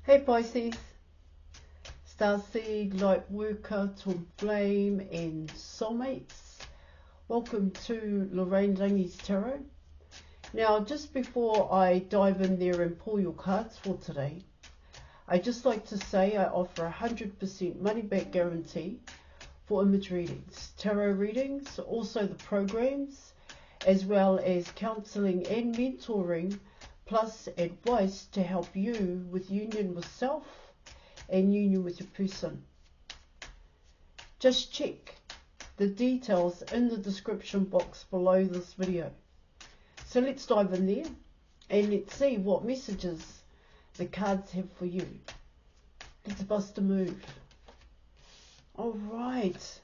Hey Pisces, Starseed, Light Worker, Twin Flame and Soulmates. Welcome to Lorraine Rangi's Tarot. Now just before I dive in there and pull your cards for today, I'd just like to say I offer 100% money back guarantee for image readings, tarot readings, also the programs, as well as counselling and mentoring, plus advice to help you with union with self and union with your person. Just check the details in the description box below this video. So let's dive in there and let's see what messages the cards have for you. Let's bust a move. All right.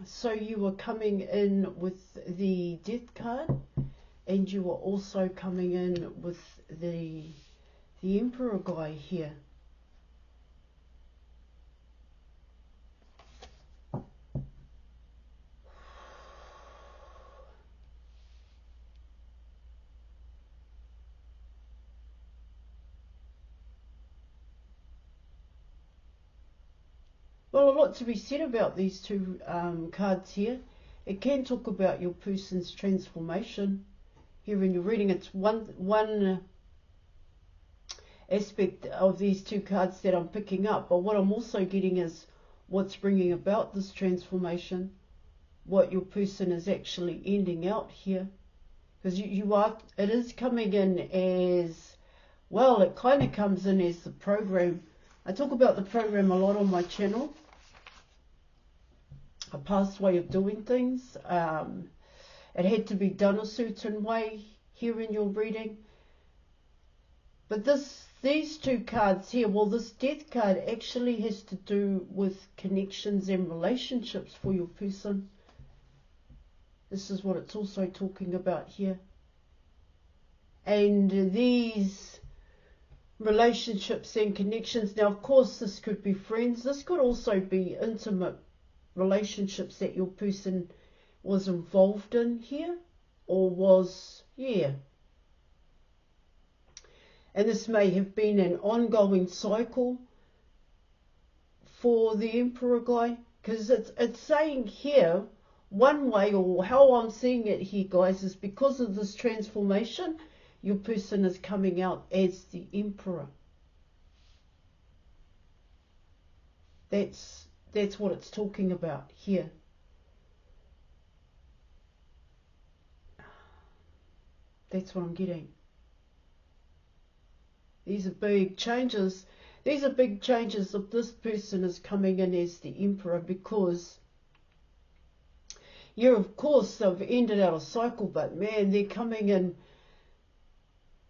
So you are coming in with the Death card, and you are also coming in with the Emperor guy here. Well, a lot to be said about these two cards here. It can talk about your person's transformation. Here in your reading, it's one aspect of these two cards that I'm picking up. But what I'm also getting is what's bringing about this transformation, what your person is actually ending out here. Because it is coming in as, well, it kind of comes in as the program. I talk about the program a lot on my channel. A past way of doing things. It had to be done a certain way here in your reading. But these two cards here, well, this Death card actually has to do with connections and relationships for your person. This is what it's also talking about here. And these relationships and connections, now of course this could be friends, this could also be intimate relationships that your person was involved in here, or was, and this may have been an ongoing cycle for the Emperor guy, because it's saying here, one way, or how I'm seeing it here, guys, is because of this transformation, your person is coming out as the Emperor. That's what it's talking about here. That's what I'm getting. These are big changes. These are big changes if this person is coming in as the Emperor, because, of course, they've ended out a cycle, but man, they're coming in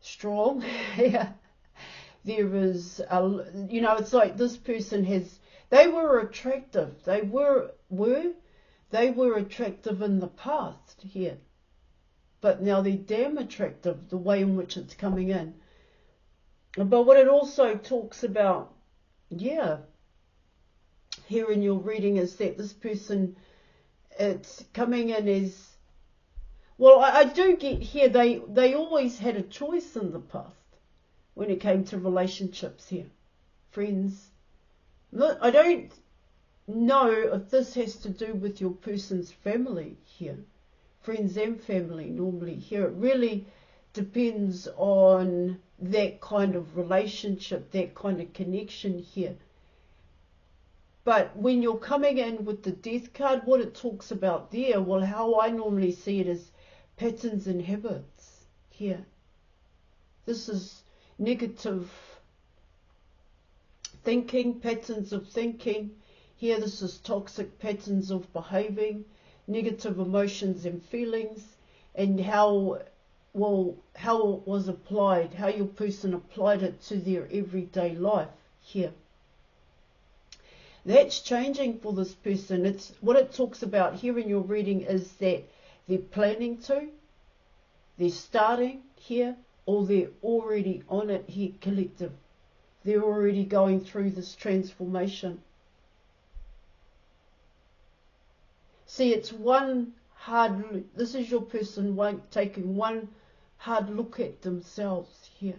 strong. Yeah. There is, it's like this person has, they were attractive. They were attractive in the past here. But now they're damn attractive, the way in which it's coming in. But what it also talks about, here in your reading, is that this person, it's coming in as, well, I do get here, they always had a choice in the past when it came to relationships here. Friends. I don't know if this has to do with your person's family here. Friends and family normally here. It really depends on that kind of relationship, that kind of connection here. But when you're coming in with the Death card, what it talks about there, well, how I normally see it is patterns and habits here. This is negative thinking, patterns of thinking. Here, this is toxic patterns of behaving, negative emotions and feelings, and how it was applied, how your person applied it to their everyday life here. That's changing for this person. It's what it talks about here in your reading is that they're planning to, they're starting here, or they're already on it here, collective. They're already going through this transformation. See, it's one this is your person taking one hard look at themselves here.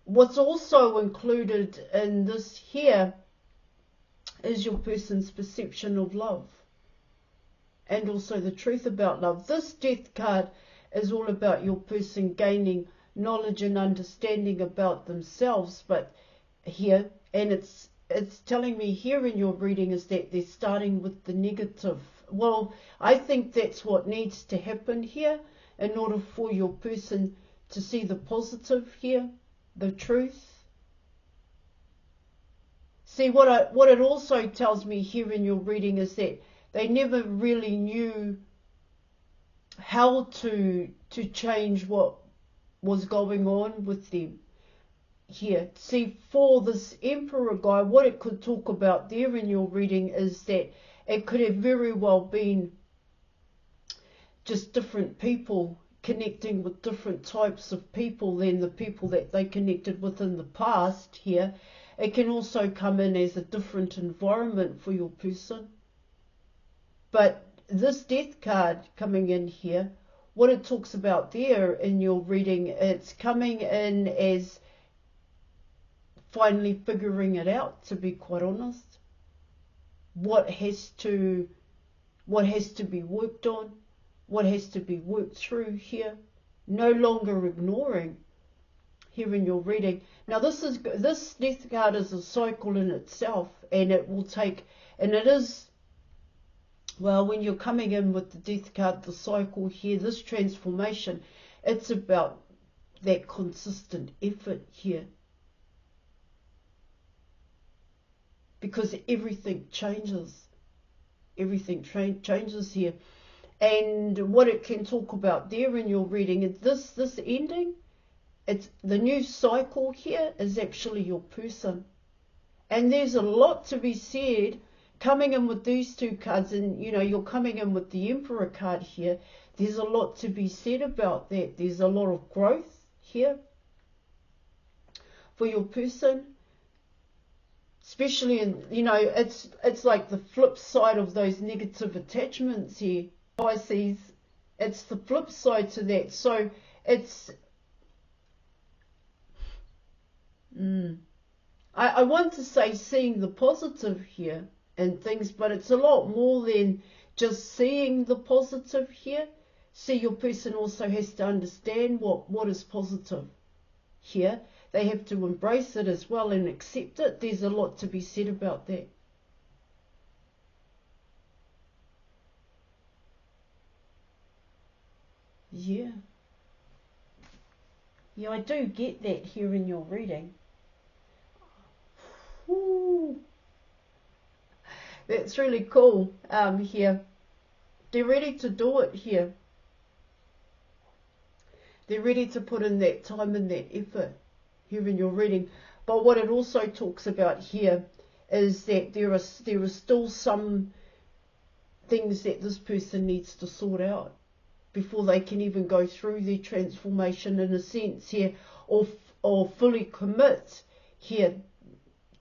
What's also included in this here is your person's perception of love and also the truth about love. This Death card is all about your person gaining knowledge and understanding about themselves, but here, and it's telling me here in your reading is that they're starting with the negative. Well, I think that's what needs to happen here in order for your person to see the positive here, the truth. See, what it also tells me here in your reading is that they never really knew how to change what was going on with them here. See, for this Emperor guy, what it could talk about there in your reading is that it could have very well been just different people connecting with different types of people than the people that they connected with in the past here. It can also come in as a different environment for your person. But this Death card coming in here, what it talks about there in your reading, it's coming in as finally figuring it out, to be quite honest. What has to be worked on, what has to be worked through here, no longer ignoring here in your reading. Now this Death card is a cycle in itself, and it will take, and it is, well, when you're coming in with the Death card, the cycle here, this transformation, it's about that consistent effort here. Because everything changes. Everything changes here. And what it can talk about there in your reading is this ending. It's the new cycle here is actually your person. And there's a lot to be said coming in with these two cards, and you know, you're coming in with the Emperor card here. There's a lot to be said about that. There's a lot of growth here for your person. Especially in, you know, it's like the flip side of those negative attachments here, Pisces. It's the flip side to that. So it's, I want to say seeing the positive here and things, but it's a lot more than just seeing the positive here. See, your person also has to understand what is positive here. They have to embrace it as well and accept it. There's a lot to be said about that. Yeah. Yeah, I do get that here in your reading. Ooh. That's really cool here. They're ready to do it here. They're ready to put in that time and that effort here in your reading. But what it also talks about here is that there are still some things that this person needs to sort out before they can even go through their transformation in a sense here, or fully commit here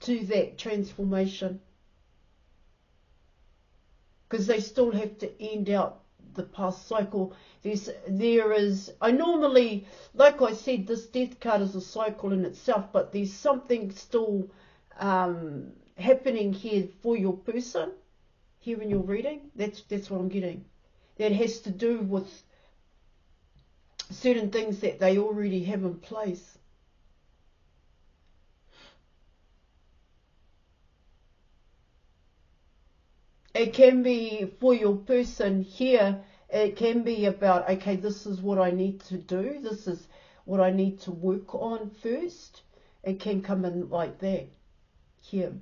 to that transformation, because they still have to end out the past cycle. I normally, like I said, this Death card is a cycle in itself, but there's something still happening here for your person here in your reading. That's what I'm getting. That has to do with certain things that they already have in place. It can be for your person here, it can be about, okay, this is what I need to do. This is what I need to work on first. It can come in like that here.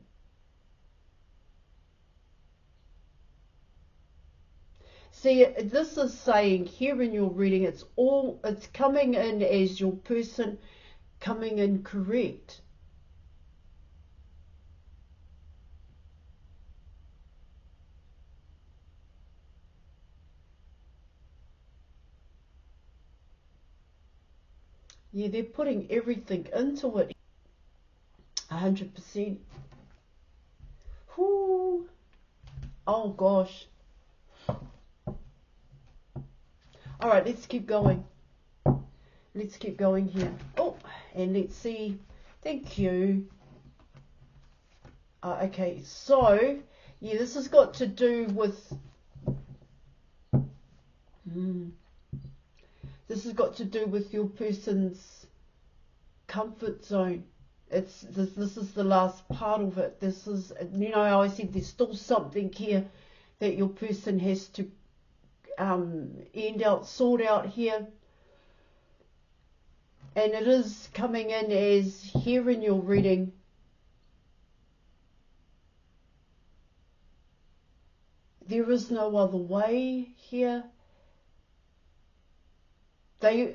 See, this is saying here in your reading, it's coming in as your person coming in correct. Yeah, they're putting everything into it. 100%. Whoo. Oh gosh. Alright, let's keep going. Let's keep going here. Oh, and let's see. Thank you. Okay, so, yeah, this has got to do with... This has got to do with your person's comfort zone. This is the last part of it. This is, you know how I said there's still something here that your person has to sort out here. And it is coming in as here in your reading. There is no other way here. They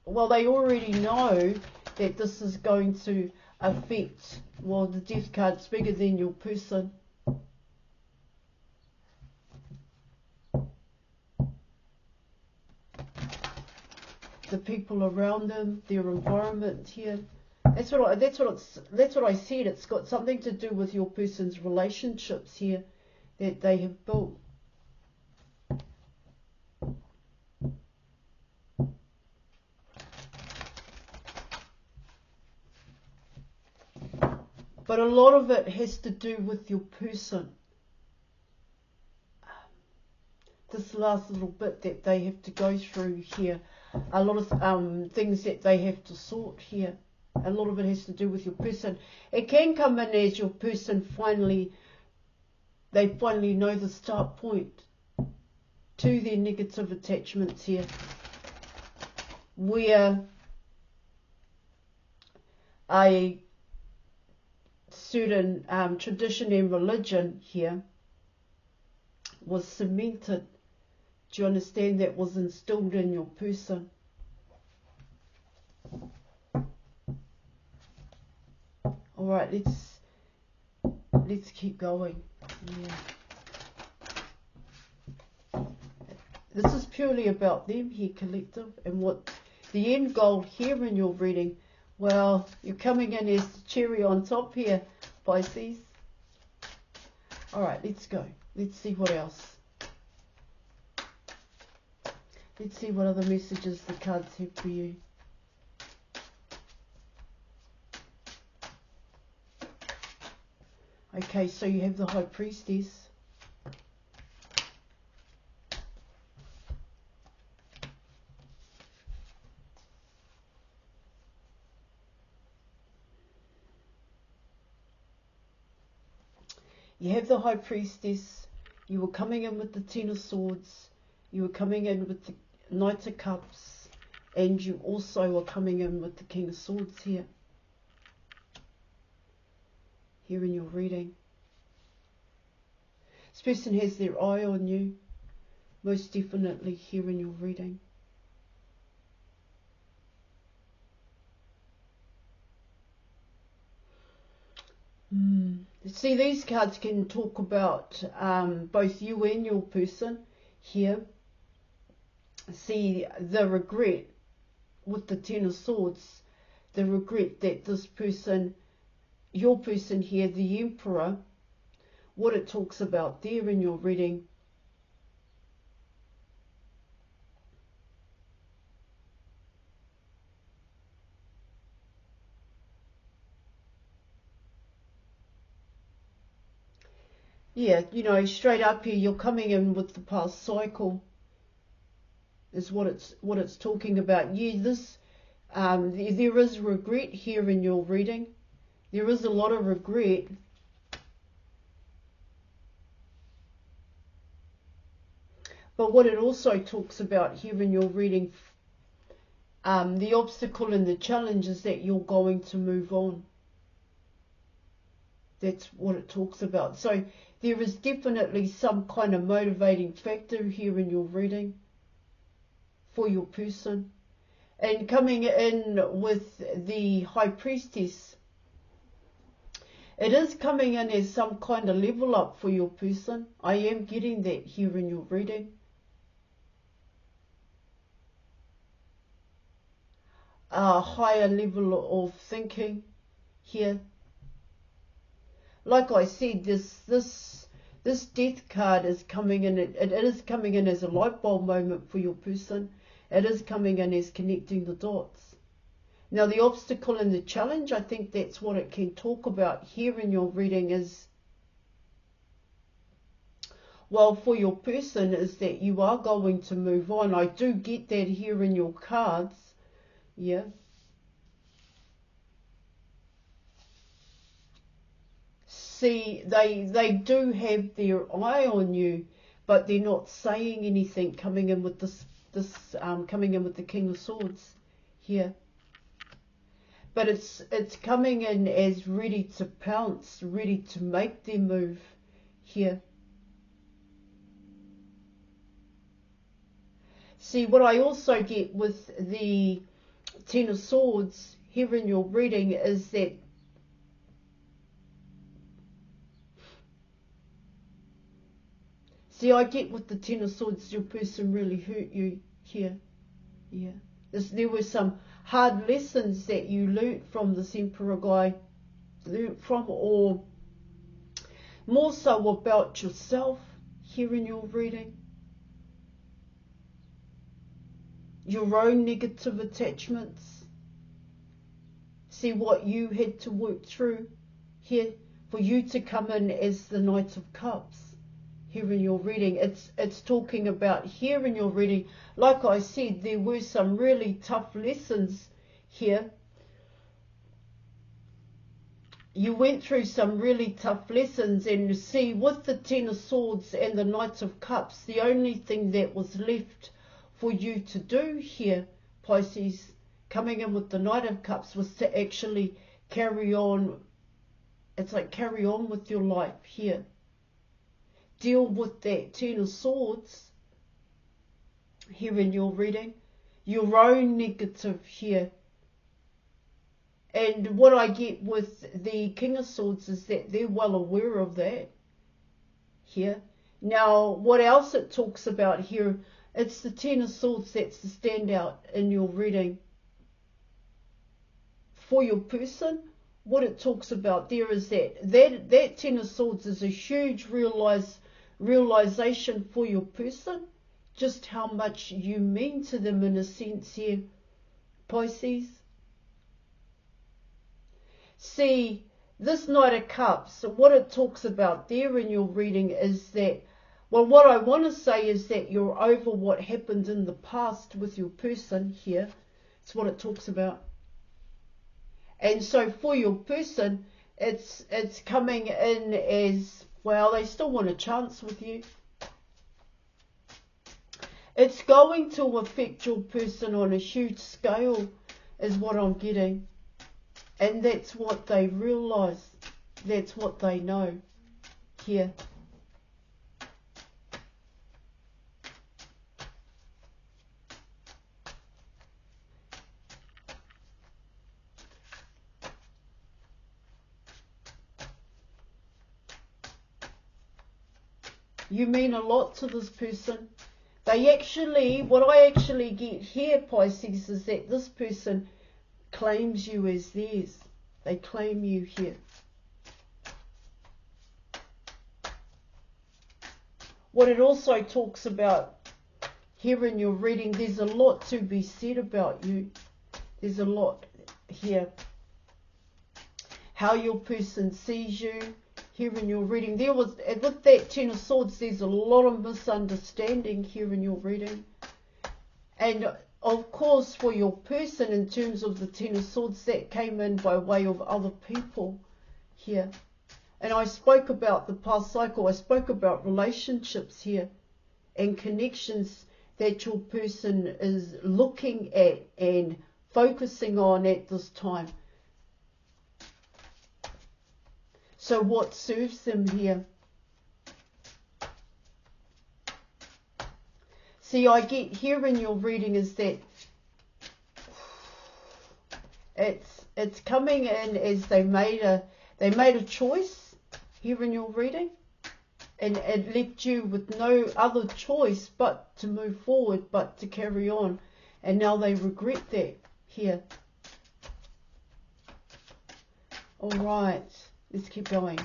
already know that this is going to affect, well, the death card's bigger than your person. The people around them, their environment here. That's what I said. It's got something to do with your person's relationships here that they have built. But a lot of it has to do with your person. This last little bit that they have to go through here. A lot of things that they have to sort here. A lot of it has to do with your person. It can come in as your person they finally know the start point to their negative attachments here. Where a certain tradition and religion here was cemented. Do you understand? That was instilled in your person. Alright, let's keep going. Yeah. This is purely about them here, collective, and what the end goal here in your reading. Well, you're coming in as the cherry on top here, Pisces. Alright, let's go. Let's see what else. Let's see what other messages the cards have for you. Okay, so you have the High Priestess. You have the High Priestess. You were coming in with the Ten of Swords. You were coming in with the Knight of Cups. And you also are coming in with the King of Swords here. Here in your reading. This person has their eye on you. Most definitely here in your reading. See, these cards can talk about both you and your person here. See, the regret with the Ten of Swords, the regret that this person, your person here, the Emperor, what it talks about there in your reading. Yeah, you know, straight up here, you're coming in with the past cycle. Is what it's talking about. Yeah, this there is regret here in your reading. There is a lot of regret. But what it also talks about here in your reading, the obstacle and the challenge is that you're going to move on. That's what it talks about. So there is definitely some kind of motivating factor here in your reading for your person. And coming in with the High Priestess, it is coming in as some kind of level up for your person. I am getting that here in your reading. A higher level of thinking here like I said, this death card is coming in. It is coming in as a light bulb moment for your person. It is coming in as connecting the dots. Now, the obstacle and the challenge, I think that's what it can talk about here in your reading is, well, for your person, is that you are going to move on. I do get that here in your cards. Yeah. See, they do have their eye on you, but they're not saying anything. Coming in with coming in with the King of Swords here. But it's coming in as ready to pounce, ready to make their move here. See, what I also get with the Ten of Swords here in your reading is that I get with the Ten of Swords, your person really hurt you here. Yeah. There were some hard lessons that you learnt from this Emperor guy, or more so about yourself here in your reading. Your own negative attachments. See what you had to work through here for you to come in as the Knight of Cups. Here in your reading, it's talking about here in your reading, like I said, there were some really tough lessons here. You went through some really tough lessons, and you see with the Ten of Swords and the Knight of Cups, the only thing that was left for you to do here, Pisces, coming in with the Knight of Cups, was to actually carry on. It's like carry on with your life here. Deal with that Ten of Swords here in your reading, your own negative here. And what I get with the King of Swords is that they're well aware of that here. Now, what else it talks about here, it's the Ten of Swords that's the standout in your reading. For your person, what it talks about there is that Ten of Swords is a huge realization for your person, just how much you mean to them in a sense here, Pisces. See, this Knight of Cups, what it talks about there in your reading is that, well, what I want to say is that you're over what happened in the past with your person here. It's what it talks about. And so for your person, it's coming in as, well, they still want a chance with you. It's going to affect your person on a huge scale, is what I'm getting. And that's what they realise. That's what they know here. You mean a lot to this person. They actually, what I actually get here, Pisces, is that this person claims you as theirs. They claim you here. What it also talks about here in your reading, there's a lot to be said about you. There's a lot here. How your person sees you. Here in your reading, with that Ten of Swords, there's a lot of misunderstanding here in your reading. And of course, for your person, in terms of the Ten of Swords, that came in by way of other people here. And I spoke about the past cycle. I spoke about relationships here and connections that your person is looking at and focusing on at this time. So what serves them here? See, I get here in your reading is that it's coming in as they made a choice here in your reading, and it left you with no other choice but to move forward, but to carry on, and now they regret that here. All right. Let's keep going.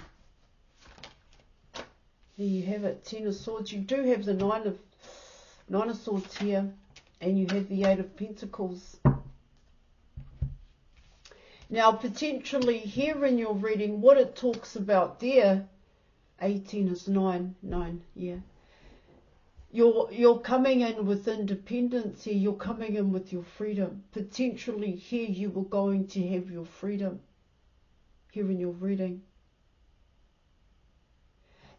There you have it, Ten of Swords. You do have the Nine of Swords here, and you have the Eight of Pentacles. Now, potentially here in your reading, what it talks about there, 18 is 9, yeah. You're coming in with independence here. You're coming in with your freedom. Potentially here you were going to have your freedom here in your reading.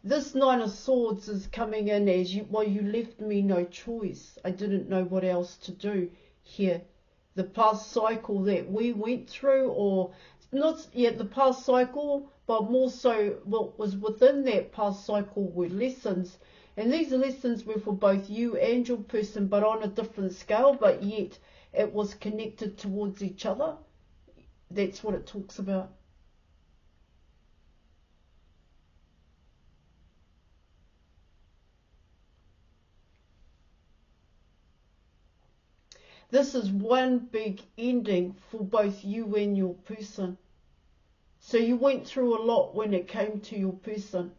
This Nine of Swords is coming in as you left me no choice. I didn't know what else to do here. The past cycle that we went through, or not yet the past cycle, but more so what was within that past cycle were lessons. And these lessons were for both you and your person, but on a different scale, but yet it was connected towards each other. That's what it talks about. This is one big ending for both you and your person. So you went through a lot when it came to your person.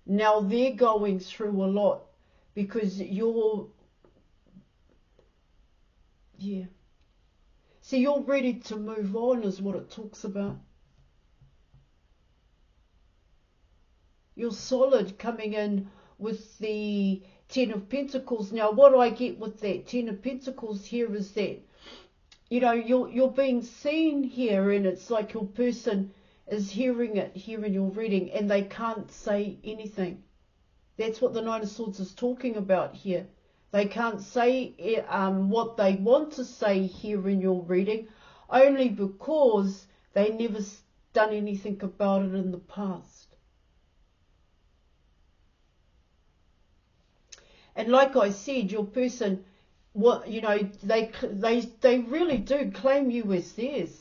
Now they're going through a lot because you're, yeah. See, you're ready to move on is what it talks about. You're solid coming in with the Ten of Pentacles. Now, what I get with that Ten of Pentacles here is that, you know, you're being seen here, and it's like your person is hearing it here in your reading, and they can't say anything. That's what the Nine of Swords is talking about here. They can't say what they want to say here in your reading, only because they never done anything about it in the past. And like I said, your person, what you know, they really do claim you as theirs.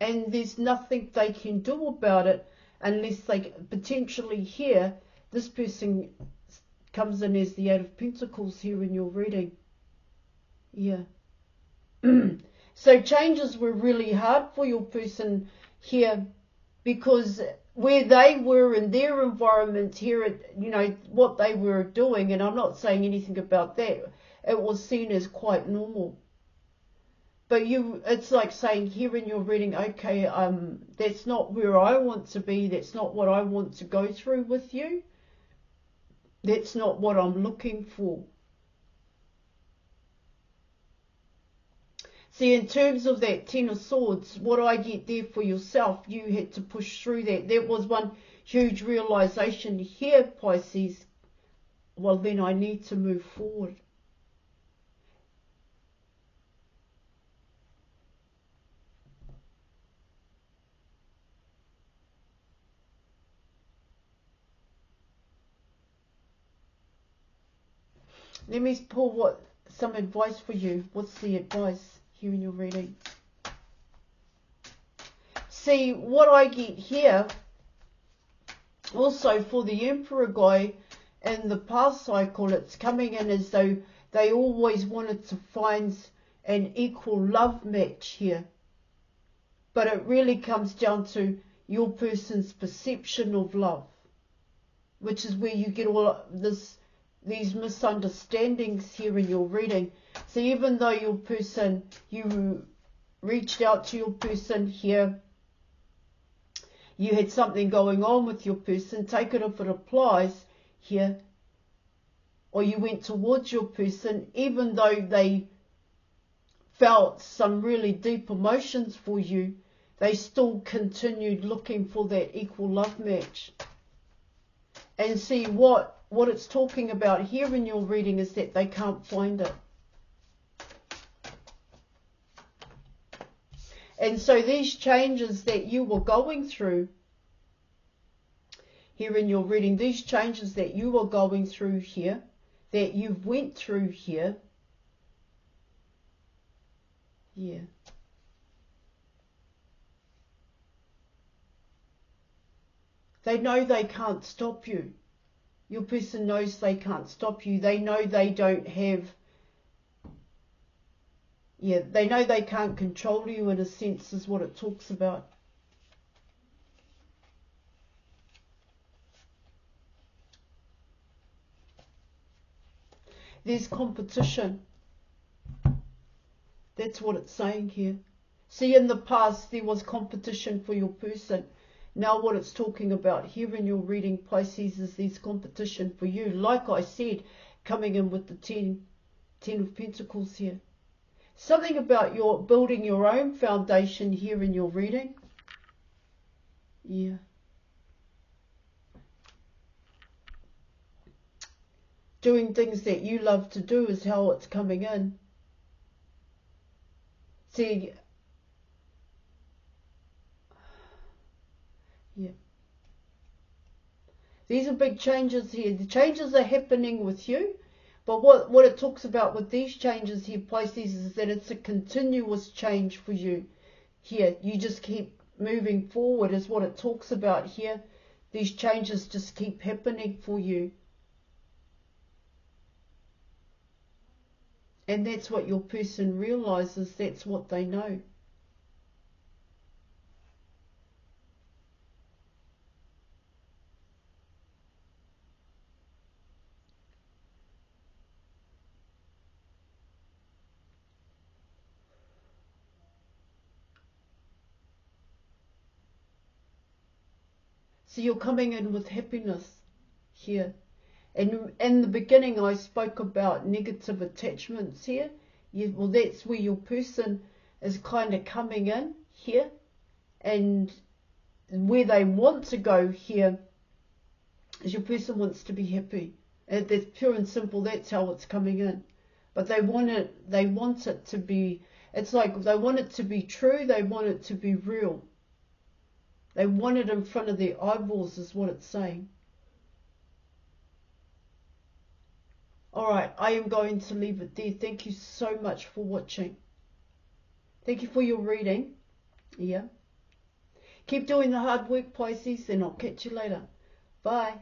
And there's nothing they can do about it unless they potentially hear this person comes in as the Eight of Pentacles here in your reading. Yeah. So changes were really hard for your person here, because where they were in their environment here, you know, what they were doing, and I'm not saying anything about that, it was seen as quite normal. But it's like saying here in your reading, okay, that's not where I want to be. That's not what I want to go through with you. That's not what I'm looking for. See, in terms of that Ten of Swords, what I get there for yourself, you had to push through that. There was one huge realization here, Pisces. Well, then I need to move forward. Let me pull some advice for you. What's the advice here in your reading? See, what I get here, also for the Emperor guy in the past cycle, it's coming in as though they always wanted to find an equal love match here. But it really comes down to your person's perception of love, which is where you get all these misunderstandings here in your reading. So even though your person, you reached out to your person here, you had something going on with your person, take it if it applies here, or you went towards your person, even though they felt some really deep emotions for you, they still continued looking for that equal love match. And see, what it's talking about here in your reading is that they can't find it. And so these changes that you were going through here in your reading, these changes that you were going through here, that you've went through here, yeah. They know they can't stop you. Your person knows they can't stop you. They know they don't have Yeah, they know they can't control you in a sense is what it talks about. There's competition. That's what it's saying here. See, in the past, there was competition for your person. Now what it's talking about here in your reading, Pisces, is there's competition for you. Like I said, coming in with the Ten of Pentacles here. Something about your building your own foundation here in your reading. Yeah. Doing things that you love to do is how it's coming in. See, yeah. These are big changes here. The changes are happening with you. But what it talks about with these changes here, Pisces, is that it's a continuous change for you here. You just keep moving forward is what it talks about here. These changes just keep happening for you. And that's what your person realizes. That's what they know. So you're coming in with happiness here. And in the beginning, I spoke about negative attachments here. Yeah, well, that's where your person is kind of coming in here. And where they want to go here is your person wants to be happy. And that's pure and simple. That's how it's coming in. But they want it to be, it's like they want it to be true. They want it to be real. They want it in front of their eyeballs is what it's saying. Alright, I am going to leave it there. Thank you so much for watching. Thank you for your reading. Yeah. Keep doing the hard work, Pisces, and I'll catch you later. Bye.